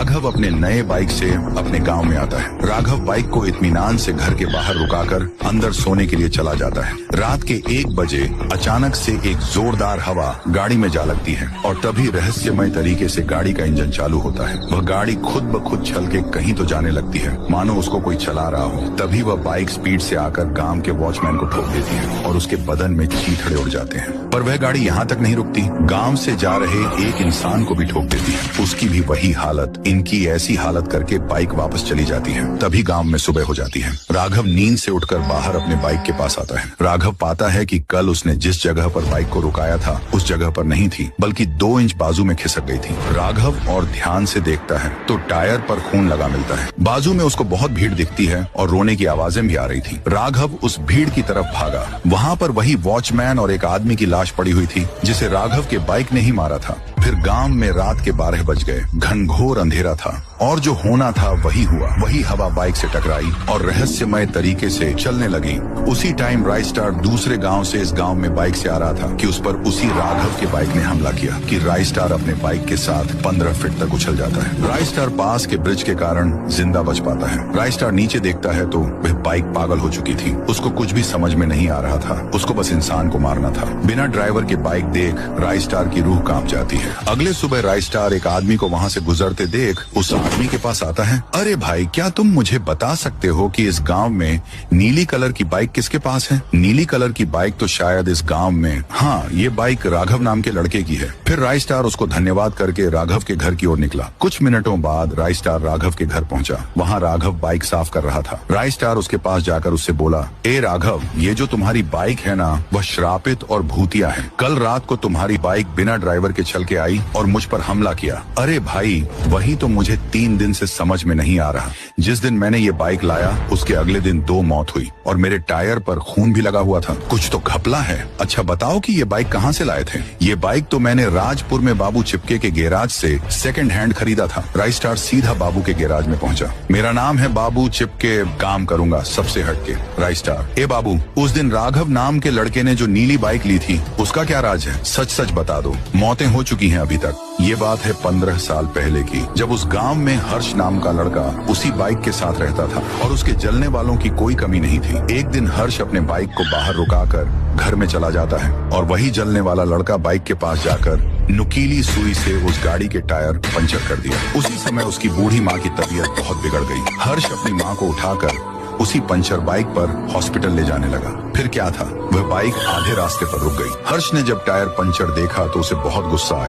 राघव अपने नए बाइक से अपने गांव में आता है। राघव बाइक को इत्मीनान से घर के बाहर रुकाकर अंदर सोने के लिए चला जाता है। रात के 1 बजे अचानक से एक जोरदार हवा गाड़ी में जा लगती है और तभी रहस्यमय तरीके से गाड़ी का इंजन चालू होता है। वह गाड़ी खुद ब खुद चल के कहीं तो जाने लगती है, मानो उसको कोई चला रहा हो। तभी वह बाइक स्पीड से आकर गांव के वॉचमैन को ठोक देती है और उसके बदन में चीथड़े उड़ जाते हैं। पर वह गाड़ी यहाँ तक नहीं रुकती, गांव से जा रहे एक इंसान को भी ठोक देती है। उसकी भी वही हालत। इनकी ऐसी हालत करके बाइक वापस चली जाती है। तभी गांव में सुबह हो जाती है। राघव नींद से उठकर बाहर अपने बाइक के पास आता है। राघव पाता है कि कल उसने जिस जगह पर बाइक को रुकाया था उस जगह पर नहीं थी, बल्कि 2 इंच बाजू में खिसक गई थी। राघव और ध्यान से देखता है तो टायर पर खून लगा मिलता है। बाजू में उसको बहुत भीड़ दिखती है और रोने की आवाजें भी आ रही थी। राघव उस भीड़ की तरफ भागा। वहाँ पर वही वॉचमैन और एक आदमी की लाश पड़ी हुई थी जिसे राघव के बाइक ने ही मारा था। फिर गांव में रात के 12 बज गए। घनघोर अंधेरा था और जो होना था वही हुआ। वही हवा बाइक से टकराई और रहस्यमय तरीके से चलने लगी। उसी टाइम राइस्टार दूसरे गांव से इस गांव में बाइक से आ रहा था कि उस पर उसी राघव के बाइक ने हमला किया कि राइस्टार अपने बाइक के साथ 15 फीट तक उछल जाता है। राइस्टार पास के ब्रिज के कारण जिंदा बच पाता है। राइस्टार नीचे देखता है तो वह बाइक पागल हो चुकी थी। उसको कुछ भी समझ में नहीं आ रहा था। उसको बस इंसान को मारना था। बिना ड्राइवर के बाइक देख राइस्टार की रूह कांप जाती है। अगले सुबह राइस्टार एक आदमी को वहाँ से गुजरते देख उस आदमी के पास आता है। अरे भाई, क्या तुम मुझे बता सकते हो कि इस गांव में नीली कलर की बाइक किसके पास है? नीली कलर की बाइक तो शायद इस गांव में, हाँ, ये बाइक राघव नाम के लड़के की है। फिर राइस्टार उसको धन्यवाद करके राघव के घर की ओर निकला। कुछ मिनटों बाद राइस्टार राघव के घर पहुंचा। वहाँ राघव बाइक साफ कर रहा था। राइस्टार उसके पास जाकर उससे बोला, ए राघव, ये जो तुम्हारी बाइक है ना, वह श्रापित और भूतिया है। कल रात को तुम्हारी बाइक बिना ड्राइवर के चल के आई और मुझ पर हमला किया। अरे भाई, वही तो मुझे 3 दिन से समझ में नहीं आ रहा। जिस दिन मैंने ये बाइक लाया उसके अगले दिन 2 मौत हुई और मेरे टायर पर खून भी लगा हुआ था। कुछ तो घपला है। अच्छा बताओ कि ये बाइक कहाँ से लाए थे? ये बाइक तो मैंने राजपुर में बाबू चिपके के गैराज से सेकंड हैंड खरीदा था। राइस्टार सीधा बाबू के गैराज में पहुंचा। मेरा नाम है बाबू चिपके, काम करूंगा सबसे हटके। राइस्टार, ए बाबू, उस दिन राघव नाम के लड़के ने जो नीली बाइक ली थी उसका क्या राज है? सच सच बता दो। मौतें हो चुकी हैं अभी तक। ये बात है 15 साल पहले की, जब उस गांव में हर्ष नाम का लड़का उसी बाइक के साथ रहता था और उसके जलने वालों की कोई कमी नहीं थी। एक दिन हर्ष अपने बाइक को बाहर रुकाकर घर में चला जाता है और वही जलने वाला लड़का बाइक के पास जाकर नुकीली सुई से उस गाड़ी के टायर पंचर कर दिया। उसी समय उसकी बूढ़ी माँ की तबीयत बहुत बिगड़ गई। हर्ष अपनी माँ को उठाकर उसी पंचर बाइक पर हॉस्पिटल ले जाने लगा। फिर क्या था, वह बाइक आधे रास्ते पर रुक गई। हर्ष ने जब टायर पंचर देखा तो उसे बहुत गुस्सा आया।